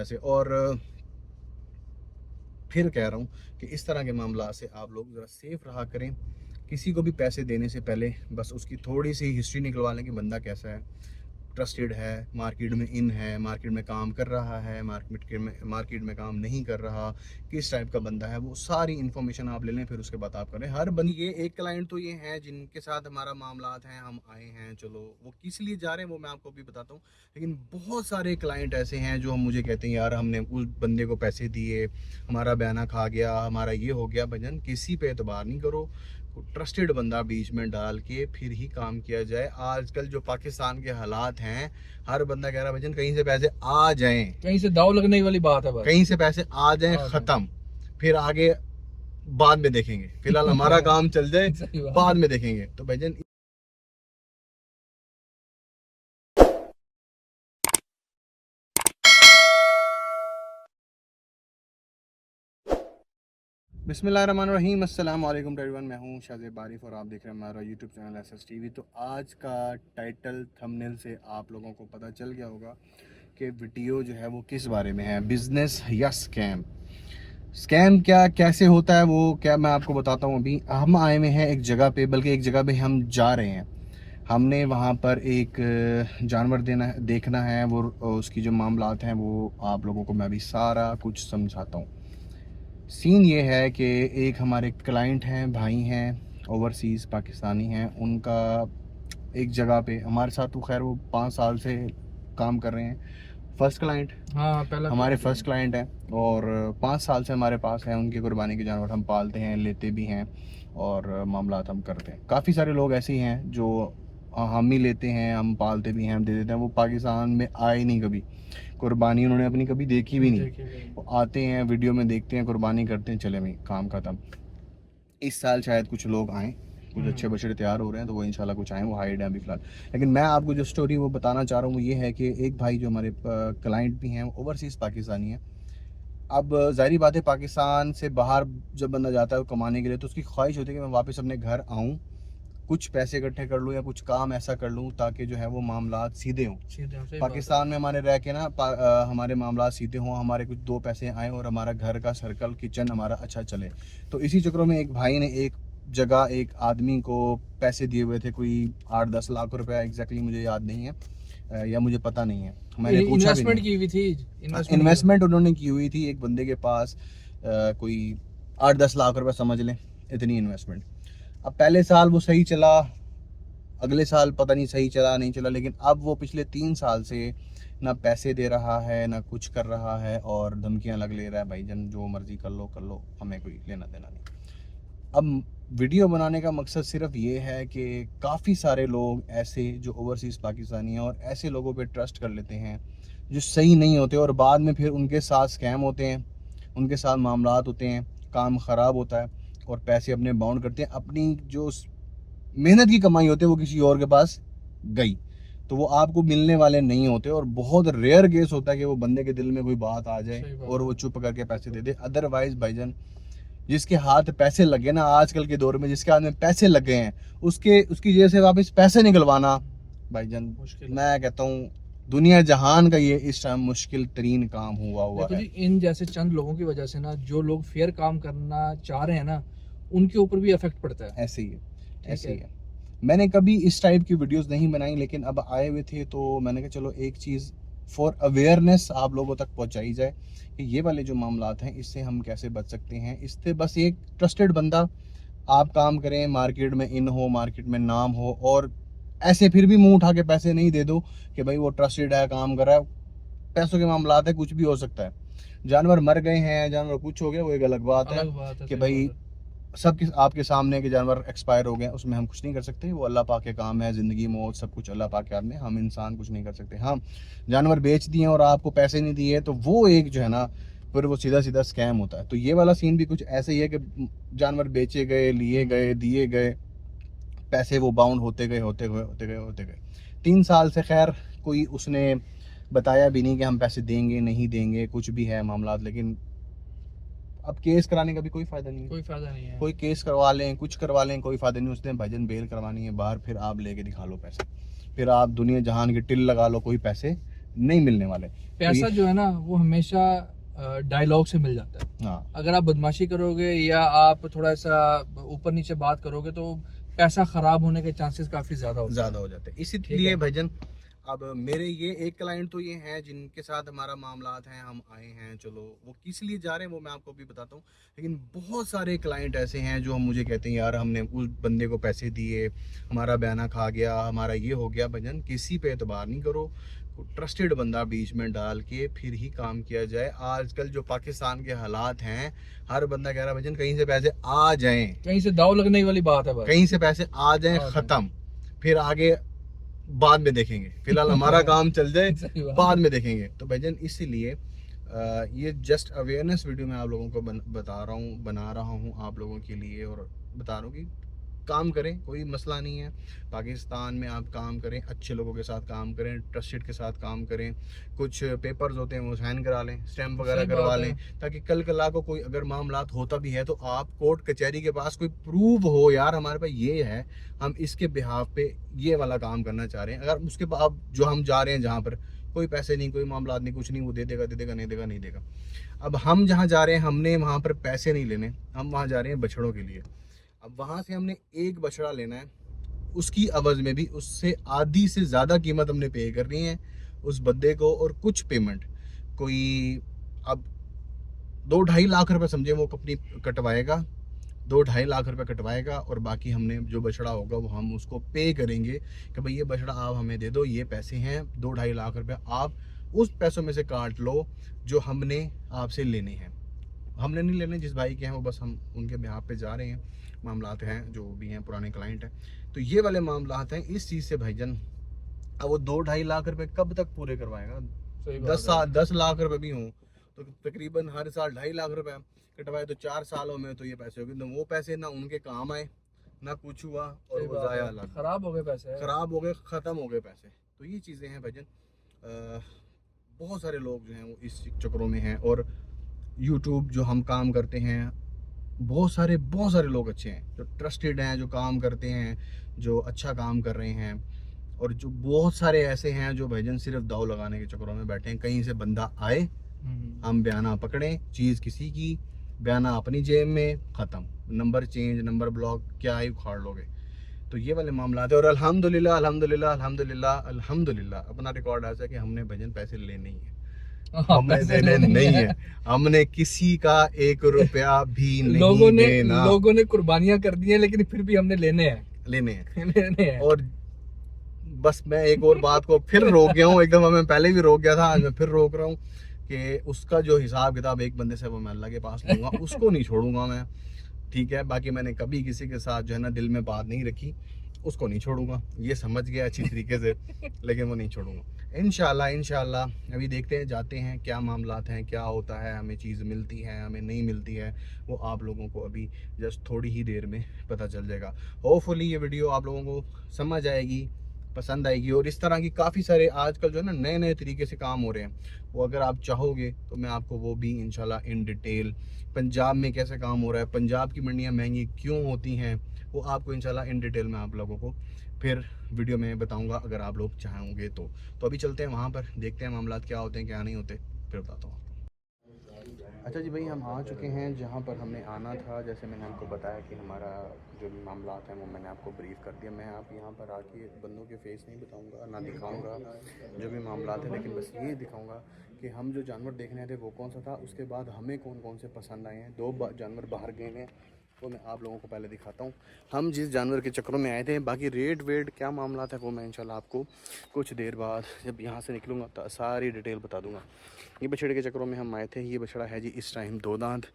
ऐसे। और फिर कह रहा हूँ कि इस तरह के मामला से आप लोग ज़रा सेफ रहा करें। किसी को भी पैसे देने से पहले बस उसकी थोड़ी सी हिस्ट्री निकलवा लें कि बंदा कैसा है, ट्रस्टेड है, मार्केट में इन है, मार्केट में काम कर रहा है, मार्केट में काम नहीं कर रहा, किस टाइप का बंदा है, वो सारी इन्फॉर्मेशन आप ले लें। फिर उसके बाद आप करें। हर बंद ये एक क्लाइंट तो ये है जिनके साथ हमारा मामलात हैं, हम आए हैं, चलो वो किस लिए जा रहे हैं वो मैं आपको भी बताता हूँ। लेकिन बहुत सारे क्लाइंट ऐसे हैं जो हम मुझे कहते हैं यार हमने उस बंदे को पैसे दिए, हमारा बयाना खा गया, हमारा ये हो गया। भजन किसी पे एतबार नहीं करो, ट्रस्टेड बंदा बीच में डाल के फिर ही काम किया जाए। आजकल जो पाकिस्तान के हालात हैं, हर बंदा कह रहा है भजन कहीं से पैसे आ जाएं, कहीं से दाव लगने वाली बात है, बस कहीं से पैसे आ जाएं, आ जाए। खत्म, फिर आगे बाद में देखेंगे, फिलहाल हमारा काम चल जाए, सही बात बाद है। में देखेंगे। तो भजन बिस्मिल्लाहिर्रहमानिर्रहीम, अस्सलाम वालेकुम एवरीवन। मैं हूं शाज़ेब बारिफ और आप देख रहे हैं हमारा यूट्यूब चैनल एसएस टीवी। तो आज का टाइटल थंबनेल से आप लोगों को पता चल गया होगा कि वीडियो जो है वो किस बारे में है, बिजनेस या स्कैम। स्कैम क्या कैसे होता है वो क्या मैं आपको बताता हूँ। अभी हम आए हुए हैं एक जगह पे, बल्कि एक जगह पे हम जा रहे हैं। हमने वहाँ पर एक जानवर देखना है, वो उसकी जो मामलात हैं वो आप लोगों को मैं अभी सारा कुछ समझाता हूँ। सीन ये है कि एक हमारे क्लाइंट हैं, भाई हैं, ओवरसीज़ पाकिस्तानी हैं। उनका एक जगह पे हमारे साथ, तो खैर वो 5 साल से काम कर रहे हैं। फर्स्ट क्लाइंट, हाँ, पहला हमारे क्लाइंट फर्स्ट क्लाइंट हैं और 5 साल से हमारे पास हैं। उनकी कुर्बानी के जानवर हम पालते हैं, लेते भी हैं और मामलात हम करते हैं। काफ़ी सारे लोग ऐसे ही हैं जो हम ही लेते हैं, हम पालते भी हैं, हम दे देते हैं। वो पाकिस्तान में आए नहीं कभी, कुर्बानी उन्होंने अपनी कभी देखी भी नहीं। देखिए गई। वो आते हैं, वीडियो में देखते हैं, कुर्बानी करते हैं, चले भाई काम खत्म। इस साल शायद कुछ लोग आएँ, कुछ अच्छे बछड़े तैयार हो रहे हैं, तो वो इंशाल्लाह कुछ आएँ, वो हाइड हैं अभी फ़िलहाल। लेकिन मैं आपको जो स्टोरी वो बताना चाह रहा हूँ वो ये है कि एक भाई जो हमारे क्लाइंट भी हैं, ओवरसीज़ पाकिस्तानी हैं। अब ज़ाहिर बात है, पाकिस्तान से बाहर जब बंदा जाता है वो कमाने के लिए, तो उसकी ख्वाहिश होती है कि मैं वापस अपने घर आऊँ, कुछ पैसे इकट्ठे कर लूँ या कुछ काम ऐसा कर लूँ ताकि जो है वो मामलात सीधे हों। सीधे सही बात है। पाकिस्तान में हमारे रह के ना हमारे मामलात सीधे हों, हमारे कुछ 2 पैसे आएँ और हमारा घर का सर्कल, किचन हमारा अच्छा चले। तो इसी चक्रों में एक भाई ने एक जगह एक आदमी को पैसे दिए हुए थे, कोई 8-10 लाख रुपए, एग्जैक्टली मुझे याद नहीं है, या मुझे पता नहीं है, मैंने पूछा भी इन्वेस्टमेंट नहीं। की हुई थी, इन्वेस्टमेंट उन्होंने की हुई थी एक बंदे के पास, कोई 8-10 लाख रुपए समझ लें, इतनी इन्वेस्टमेंट। अब पहले साल वो सही चला, अगले साल पता नहीं सही चला नहीं चला, लेकिन अब वो पिछले 3 साल से ना पैसे दे रहा है, ना कुछ कर रहा है और धमकियां लग ले रहा है, भाई जन जो मर्जी कर लो, हमें कोई लेना देना नहीं। अब वीडियो बनाने का मकसद सिर्फ ये है कि काफ़ी सारे लोग ऐसे जो ओवरसीज़ पाकिस्तानी हैं और ऐसे लोगों पे ट्रस्ट कर लेते हैं जो सही नहीं होते, और बाद में फिर उनके साथ स्कैम होते हैं, उनके साथ मामलात होते हैं, काम ख़राब होता है और पैसे अपने बाउंड करते हैं। अपनी जो मेहनत की कमाई होती है वो किसी और के पास गई, तो वो आपको मिलने वाले नहीं होते। और बहुत रेयर केस होता है कि वो बंदे के दिल में कोई बात आ जाए सही बात और है। वो चुप करके पैसे दे दे। अदरवाइज भाईजान, जिसके हाथ पैसे लगे ना आजकल के दौर में, जिसके हाथ में पैसे लगे हैं, उसकी जेब से वापस पैसे निकलवाना भाईजान, मुश्किल है। मैं कहता हूँ दुनिया जहान का ये इस टाइम मुश्किल तरीन काम हुआ देखो है। जी, इन जैसे चंद लोगों की वजह से ना, जो लोग फेयर काम करना चाह रहे हैं ना, उनके ऊपर भी इफेक्ट पड़ता है। ऐसे ही है, ठीक ऐसे है। ही है। मैंने कभी इस टाइप की वीडियोस नहीं बनाई, लेकिन अब आए हुए थे तो मैंने कहा चलो एक चीज़ फॉर अवेयरनेस आप लोगों तक पहुंचाई जाए कि ये वाले जो मामलात हैं इससे हम कैसे बच सकते हैं। इससे बस एक ट्रस्टेड बंदा आप काम करें, मार्केट में इन हो, मार्केट में नाम हो, और ऐसे फिर भी मुंह उठा के पैसे नहीं दे दो कि भाई वो ट्रस्टेड है, काम कर रहा है। पैसों के मामलात है, कुछ भी हो सकता है। जानवर मर गए हैं, जानवर कुछ हो गया, वो एक अलग बात है अलग बात है, कि सही बात भाई है। सब आपके सामने के जानवर एक्सपायर हो गए, उसमें हम कुछ नहीं कर सकते, वो अल्लाह पाक के काम है, ज़िंदगी मौत सब कुछ अल्लाह पाक के हाथ में, हम इंसान कुछ नहीं कर सकते। हाँ, जानवर बेच दिए और आपको पैसे नहीं दिए तो वो एक जो है ना, फिर वो सीधा सीधा स्कैम होता है। तो ये वाला सीन भी कुछ ऐसे ही है कि जानवर बेचे गए, लिए गए, दिए गए, पैसे वो बाउंड होते गए। 3 साल से खैर कोई उसने बताया भी नहीं कि हम पैसे देंगे नहीं देंगे, कुछ भी है मामलात। लेकिन अब केस कराने का भी कोई फ़ायदा नहीं है। कोई फायदा नहीं है। कोई केस करवा लें, कुछ करवा लें, कोई फ़ायदा नहीं। उसने भजन बेल करवानी है बाहर, फिर आप लेके दिखा लो पैसे, फिर आप दुनिया जहान की टिल लगा लो, कोई पैसे नहीं मिलने वाले। पैसा जो है ना वो हमेशा डायलॉग से मिल जाता है। हाँ, अगर आप बदमाशी करोगे या आप थोड़ा सा ऊपर नीचे बात करोगे तो पैसा खराब होने के चांसेस काफी ज्यादा होते ज़्यादा हो जाते हैं। ठीक इसीलिए है। भाईजान अब मेरे ये एक क्लाइंट तो ये हैं जिनके साथ हमारा मामलात हैं, हम आए हैं, चलो वो किस लिए जा रहे हैं वो मैं आपको भी बताता हूँ। लेकिन बहुत सारे क्लाइंट ऐसे हैं जो हम मुझे कहते हैं यार हमने उस बंदे को पैसे दिए, हमारा बयाना खा गया, हमारा ये हो गया। भाईजान किसी पे एतबार नहीं करो, ट्रस्टेड बंदा बीच में डाल के फिर ही काम किया जाए। आजकल जो पाकिस्तान के हालात हैं, हर बंदा कह रहा है भाईजान कहीं से पैसे आ जाएं, कहीं से दाव लगने वाली बात है बस। कहीं से पैसे आ जाएं, आ जाएं। खत्म, फिर आगे बाद में देखेंगे, फिलहाल हमारा काम चल जाए, सही बात बाद है। में देखेंगे। तो भाईजान इसीलिए ये जस्ट अवेयरनेस वीडियो मैं आप लोगों को बता रहा हूँ, बना रहा हूँ आप लोगों के लिए, और बता रहा हूँ कि काम करें, कोई मसला नहीं है। पाकिस्तान में आप काम करें, अच्छे लोगों के साथ काम करें, ट्रस्टेड के साथ काम करें। कुछ पेपर्स होते हैं वो साइन करा लें, स्टैम्प वगैरह सही करवा बात लें, है। ताकि कल कला को कोई अगर मामलात होता भी है तो आप कोर्ट कचहरी के पास कोई प्रूफ हो, यार हमारे पास ये है, हम इसके बिहाफ पे ये वाला काम करना चाह रहे हैं। अगर उसके बाद जो हम जा रहे हैं जहाँ पर कोई पैसे नहीं, कोई मामलात नहीं, कुछ नहीं, वो दे देगा दे देगा, नहीं देगा नहीं देगा। अब हम जहाँ जा रहे हैं हमने वहाँ पर पैसे नहीं लेने, हम वहाँ जा रहे हैं बछड़ों के लिए। अब वहाँ से हमने एक बछड़ा लेना है, उसकी अवज़ में भी उससे आधी से ज़्यादा कीमत हमने पे करनी है उस बंदे को, और कुछ पेमेंट कोई अब 2-2.5 लाख रुपए समझे वो अपनी कटवाएगा, 2-2.5 लाख रुपए कटवाएगा, और बाकी हमने जो बछड़ा होगा वो हम उसको पे करेंगे कि भाई ये बछड़ा आप हमें दे दो, ये पैसे हैं 2-2.5 लाख रुपए, आप उस पैसों में से काट लो जो हमने आपसे लेने हैं। हमने नहीं लेने, जिस भाई के हैं वो बस हम उनके बिहाफ पे जा रहे हैं, मामलात हैं जो भी हैं, पुराने क्लाइंट हैं, तो ये वाले मामलात हैं। इस चीज़ से भाईजान अब वो 2-2.5 लाख रुपए कब तक पूरे करवाएगा? सही बात 10 लाख रुपए भी हों तो तकरीबन हर साल 2.5 लाख रुपए कटवाए तो 4 सालों में तो ये पैसे हो गए। तो वो पैसे ना उनके काम आए, ना कुछ हुआ, और सही वो बात ज़ाया है। लग खराब हो गए पैसे। ख़राब हो गए, ख़त्म हो गए पैसे। तो ये चीज़ें हैं भाईजान। बहुत सारे लोग जो हैं वो इस चक्करों में हैं, और यूट्यूब जो हम काम करते हैं, बहुत सारे लोग अच्छे हैं जो ट्रस्टेड हैं, जो काम करते हैं, जो अच्छा काम कर रहे हैं, और जो बहुत सारे ऐसे हैं जो भाईजान सिर्फ दाव लगाने के चक्करों में बैठे हैं। कहीं से बंदा आए, हम बयाना पकड़ें, चीज़ किसी की, बयाना अपनी जेब में, ख़त्म, नंबर चेंज, नंबर ब्लॉक, क्या ही उखाड़ लोगे। तो ये वाले मामला है। और अल्हम्दुलिल्लाह अल्हम्दुलिल्लाह अल्हम्दुलिल्लाह अल्हम्दुलिल्लाह अपना रिकॉर्ड ऐसा है कि हमने भाईजान पैसे लेने ही है, हमने पैसे देने लेने नहीं हैं। है, हमने किसी का 1 रुपया भी लोगों नहीं ने देना, लोगों ने कुर्बानियां कर दी हैं लेकिन फिर भी हमने लेने हैं। लेने हैं। लेने हैं। और बस मैं एक और बात को फिर रोक गया हूँ, एकदम मैं पहले भी रोक गया था, आज मैं फिर रोक रहा हूँ कि उसका जो हिसाब किताब एक बंदे से वो मैं अल्लाह के पास लूँगा, उसको नहीं छोड़ूंगा मैं, ठीक है। बाकी मैंने कभी किसी के साथ जो है ना दिल में बात नहीं रखी, उसको नहीं छोड़ूंगा, ये समझ गया अच्छी तरीके से, लेकिन वो नहीं छोड़ूंगा इंशाल्लाह। इंशाल्लाह अभी देखते हैं, जाते हैं क्या मामलात हैं, क्या होता है, हमें चीज़ मिलती है, हमें नहीं मिलती है, वो आप लोगों को अभी जस्ट थोड़ी ही देर में पता चल जाएगा। होपफुली ये वीडियो आप लोगों को समझ आएगी, पसंद आएगी, और इस तरह की काफ़ी सारे आजकल जो है ना नए नए तरीके से काम हो रहे हैं, वो अगर आप चाहोगे तो मैं आपको वो भी इंशाल्लाह इन डिटेल, पंजाब में कैसे काम हो रहा है, पंजाब की मंडियाँ महंगी क्यों होती हैं, वो आपको इंशाल्लाह इन डिटेल में आप लोगों को फिर वीडियो में बताऊंगा अगर आप लोग चाहोगे तो अभी चलते हैं वहाँ पर, देखते हैं मामलात क्या होते हैं क्या नहीं होते, फिर बताता हूँ। अच्छा जी भाई, हम आ चुके हैं जहाँ पर हमने आना था। जैसे मैंने आपको बताया कि हमारा जो भी मामलात हैं वो मैंने आपको ब्रीफ़ कर दिया। मैं आप यहाँ पर आके बंदों के फेस नहीं बताऊँगा, ना दिखाऊँगा जो भी मामलात हैं, लेकिन बस ये दिखाऊँगा कि हम जो जानवर देखने आए थे वो कौन सा था, उसके बाद हमें कौन कौन से पसंद आए हैं। 2 जानवर बाहर गए हैं, वो मैं आप लोगों को पहले दिखाता हूँ हम जिस जानवर के चक्करों में आए थे। बाकी रेट वेट क्या मामला था वो मैं इंशाल्लाह आपको कुछ देर बाद जब यहाँ से निकलूँगा तो सारी डिटेल बता दूँगा। ये बछड़े के चक्करों में हम आए थे। ये बछड़ा है जी इस टाइम 2 दांत,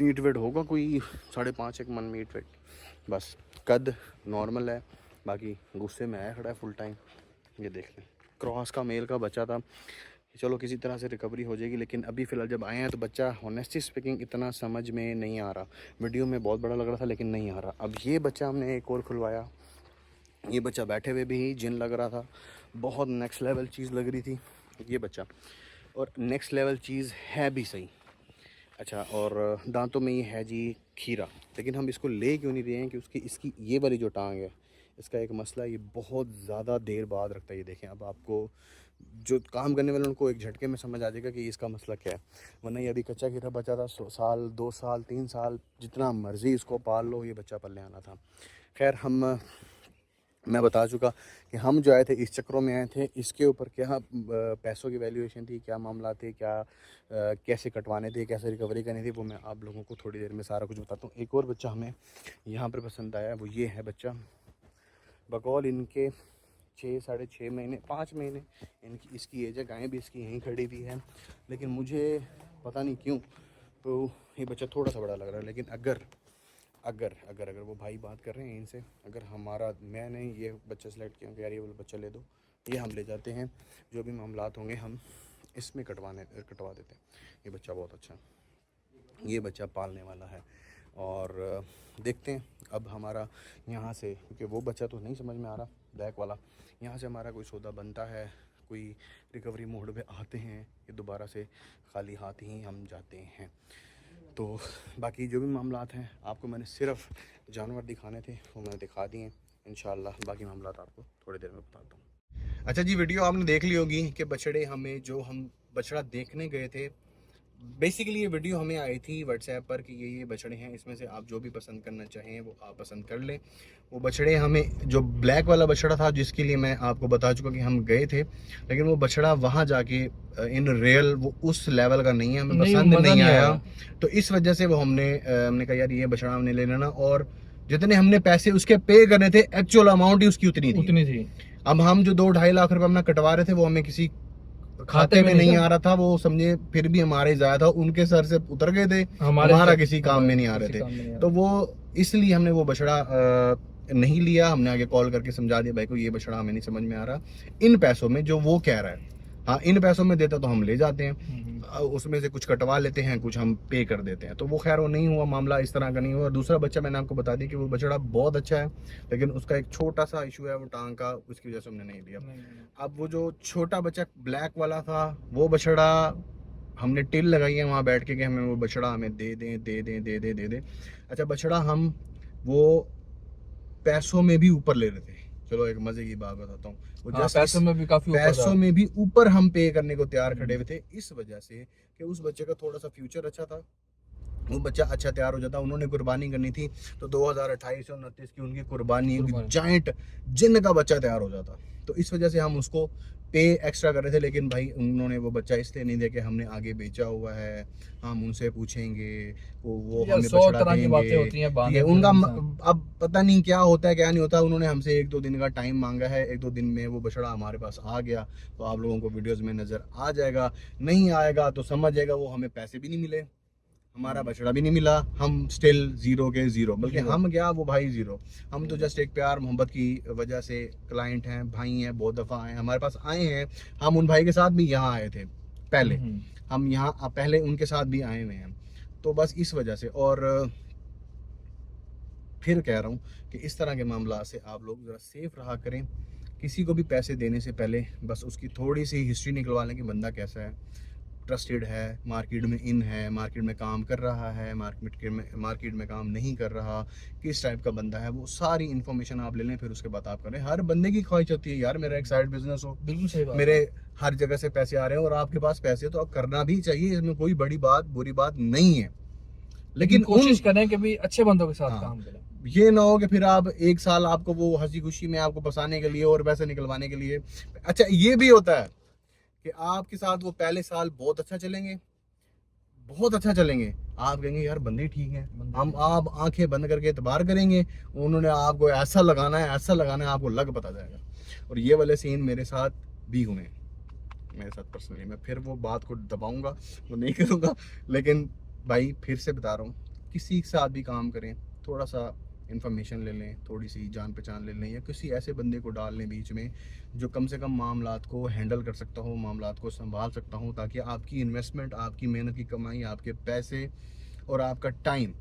मीट वेट होगा कोई 5.5 मन मीट वेट, बस कद नॉर्मल है, बाकी गुस्से में आया खड़ा है फुल टाइम। ये देख लें, क्रॉस का मेल का बच्चा था, चलो किसी तरह से रिकवरी हो जाएगी, लेकिन अभी फ़िलहाल जब आए हैं तो बच्चा ऑनेस्टली स्पीकिंग इतना समझ में नहीं आ रहा। वीडियो में बहुत बड़ा लग रहा था लेकिन नहीं आ रहा। अब ये बच्चा हमने एक और खुलवाया, ये बच्चा बैठे हुए भी जिन लग रहा था, बहुत नेक्स्ट लेवल चीज़ लग रही थी ये बच्चा, और नेक्स्ट लेवल चीज़ है भी सही। अच्छा, और दांतों में ये है जी खीरा, लेकिन हम इसको ले क्यों नहीं रहे हैं कि इसकी ये वाली जो टांग है, इसका एक मसला, ये बहुत ज़्यादा देर बाद रखता है। ये देखें, अब आपको जो काम करने वाले उनको एक झटके में समझ आ जाएगा कि इसका मसला क्या है। वरना ये अभी कच्चा गिरा बच्चा था, साल 2 साल 3 साल जितना मर्ज़ी इसको पाल लो, ये बच्चा पलने आना था। खैर मैं बता चुका कि हम जो आए थे इस चक्रों में आए थे, इसके ऊपर क्या पैसों की वैल्यूएशन थी, क्या मामला थे, क्या कैसे कटवाने थे, कैसे रिकवरी करनी थी, वो मैं आप लोगों को थोड़ी देर में सारा कुछ बताता हूँ। एक और बच्चा हमें यहाँ पर पसंद आया, वो ये है बच्चा। बकौल इनके 6 साढ़े 6 महीने 5 महीने इनकी इसकी एज है। गायें भी इसकी यहीं खड़ी हुई है, लेकिन मुझे पता नहीं क्यों तो ये बच्चा थोड़ा सा बड़ा लग रहा है। लेकिन अगर अगर अगर अगर वो भाई बात कर रहे हैं इनसे, अगर मैंने ये बच्चा सेलेक्ट किया कि यार ये वाला बच्चा ले दो, ये हम ले जाते हैं, जो भी मामलात होंगे हम इसमें कटवा देते हैं। ये बच्चा बहुत अच्छा, ये बच्चा पालने वाला है। और देखते हैं अब हमारा यहाँ से, क्योंकि वो बच्चा तो नहीं समझ में आ रहा ब्लैक वाला, यहाँ से हमारा कोई सौदा बनता है, कोई रिकवरी मोड पे आते हैं, ये दोबारा से खाली हाथ ही हम जाते हैं। तो बाकी जो भी मामलात हैं आपको मैंने सिर्फ जानवर दिखाने थे वो मैंने दिखा दिए। इंशाल्लाह बाकी मामलात आपको थोड़ी देर में बताता हूँ। अच्छा जी, वीडियो आपने देख ली होगी कि बछड़े हम बछड़ा देखने गए थे। बेसिकली ये वीडियो हमें आई थी व्हाट्सएप पर कि ये बछड़े हैं, इसमें से आप जो भी पसंद करना चाहें वो आप पसंद कर लें। वो बछड़े हमें जो ब्लैक वाला बछड़ा था जिसके लिए मैं आपको बता चुका कि हम गए थे, लेकिन वो बछड़ा वहाँ जाके इन रियल वो उस लेवल का नहीं है, हमें पसंद नहीं आया। तो इस वजह से वो हमने कहा यार ये बछड़ा हमने ले लेना। और जितने हमने पैसे उसके पे करने थे, एक्चुअल अमाउंट ही उसकी उतनी थी। अब हम जो 2-2.5 लाख रुपए अपना कटवा रहे थे वो हमें किसी खाते में नहीं आ रहा था, वो समझे फिर भी हमारे ज़्यादा था, उनके सर से उतर गए थे, हमारा किसी काम में नहीं आ रहे थे। तो वो इसलिए हमने वो बछड़ा नहीं लिया। हमने आगे कॉल करके समझा दिया भाई को ये बछड़ा हमें नहीं समझ में आ रहा इन पैसों में जो वो कह रहा है। हाँ, इन पैसों में देता तो हम ले जाते हैं, उसमें से कुछ कटवा लेते हैं, कुछ हम पे कर देते हैं। तो वो खैर वो नहीं हुआ, मामला इस तरह का नहीं हुआ। दूसरा बच्चा मैंने आपको बता दिया कि वो बछड़ा बहुत अच्छा है, लेकिन उसका एक छोटा सा इशू है वो टांग का, उसकी वजह से हमने नहीं लिया। अब वो जो छोटा बच्चा ब्लैक वाला था वो बछड़ा हमने टिल लगाई है वहाँ बैठ के कि हमें वो बछड़ा हमें दे दें। अच्छा, बछड़ा हम वो पैसों में भी ऊपर ले रहे थे। चलो एक मजे की बात बताता हूँ, वो जस्ट पैसों में भी ऊपर हम पे करने को तैयार खड़े हुए थे, इस वजह से कि उस बच्चे का थोड़ा सा फ्यूचर अच्छा था, वो बच्चा अच्छा तैयार हो जाता। उन्होंने कुर्बानी करनी थी तो 2028 और 29 की उनकी कुर्बानी जायंट जिन का बच्चा तैयार हो जाता। तो इस वजह से हम उसको पे एक्स्ट्रा कर रहे थे, लेकिन भाई उन्होंने वो बच्चा इसलिए नहीं दिया कि हमने आगे बेचा हुआ है, हम उनसे पूछेंगे, वो हमें बछड़ा देंगे। उनका अब पता नहीं क्या होता है क्या नहीं होता। उन्होंने हमसे 1-2 दिन का टाइम मांगा है, 1-2 दिन में वो बछड़ा हमारे पास आ गया तो आप लोगों को वीडियोस में नज़र आ जाएगा। नहीं आएगा तो समझ जाएगा वो हमें पैसे भी नहीं मिले, हमारा बछड़ा भी नहीं मिला, हम स्टिल 0 के 0, बल्कि हम गया वो भाई 0। हम तो जस्ट एक प्यार मोहब्बत की वजह से क्लाइंट हैं, भाई हैं, बहुत दफ़ा आए हमारे पास आए हैं। हम उन भाई के साथ भी यहाँ आए थे पहले, हम यहाँ पहले उनके साथ भी आए हुए हैं। तो बस इस वजह से, और फिर कह रहा हूँ कि इस तरह के मामला से आप लोग ज़रा सेफ रहा करें। किसी को भी पैसे देने से पहले बस उसकी थोड़ी सी हिस्ट्री निकलवा लें कि बंदा कैसा है, ट्रस्टेड है, मार्केट में इन है, मार्केट में काम कर रहा है, मार्केट में काम नहीं कर रहा, किस टाइप का बंदा है, वो सारी इन्फॉर्मेशन आप ले लें, फिर उसके बाद आप करें। हर बंदे की ख्वाहिश होती है यार मेरा एक साइड बिजनेस हो, बिल्कुल सही बात, मेरे हर जगह से पैसे आ रहे हैं और आपके पास पैसे तो आप करना भी चाहिए, इसमें कोई बड़ी बात बुरी बात नहीं है, लेकिन कोशिश करें कि भी अच्छे बंदों के साथ काम करें। ये ना हो कि फिर आप 1 साल आपको वो हंसी खुशी में आपको फंसाने के लिए और पैसे निकलवाने के लिए। अच्छा, ये भी होता है कि आपके साथ वो पहले साल बहुत अच्छा चलेंगे, आप कहेंगे यार बंदे ठीक हैं, आप आंखें बंद करके एतबार करेंगे, उन्होंने आपको ऐसा लगाना है आपको लग पता जाएगा। और ये वाले सीन मेरे साथ भी हुए, मेरे साथ पर्सनली। मैं फिर वो बात को दबाऊंगा, वो नहीं करूँगा, लेकिन भाई फिर से बता रहा हूँ, किसी के साथ भी काम करें थोड़ा सा इन्फॉर्मेशन ले लें, थोड़ी सी जान पहचान ले लें, या किसी ऐसे बंदे को डाल लें बीच में जो कम से कम मामलात को हैंडल कर सकता हो, मामलात को संभाल सकता हो, ताकि आपकी इन्वेस्टमेंट, आपकी मेहनत की कमाई, आपके पैसे और आपका टाइम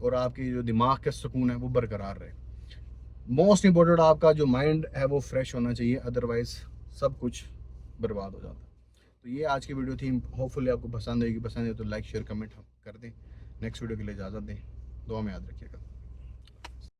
और आपकी जो दिमाग का सुकून है वो बरकरार रहे। मोस्ट इम्पोर्टेंट आपका जो माइंड है वो फ्रेश होना चाहिए, अदरवाइज़ सब कुछ बर्बाद हो जाता है। तो ये आज की वीडियो थी, होपफुली आपको पसंद आएगी। पसंद है तो लाइक शेयर कमेंट कर दें। नेक्स्ट वीडियो के लिए इजाज़त दें, दुआ में याद रखिएगा।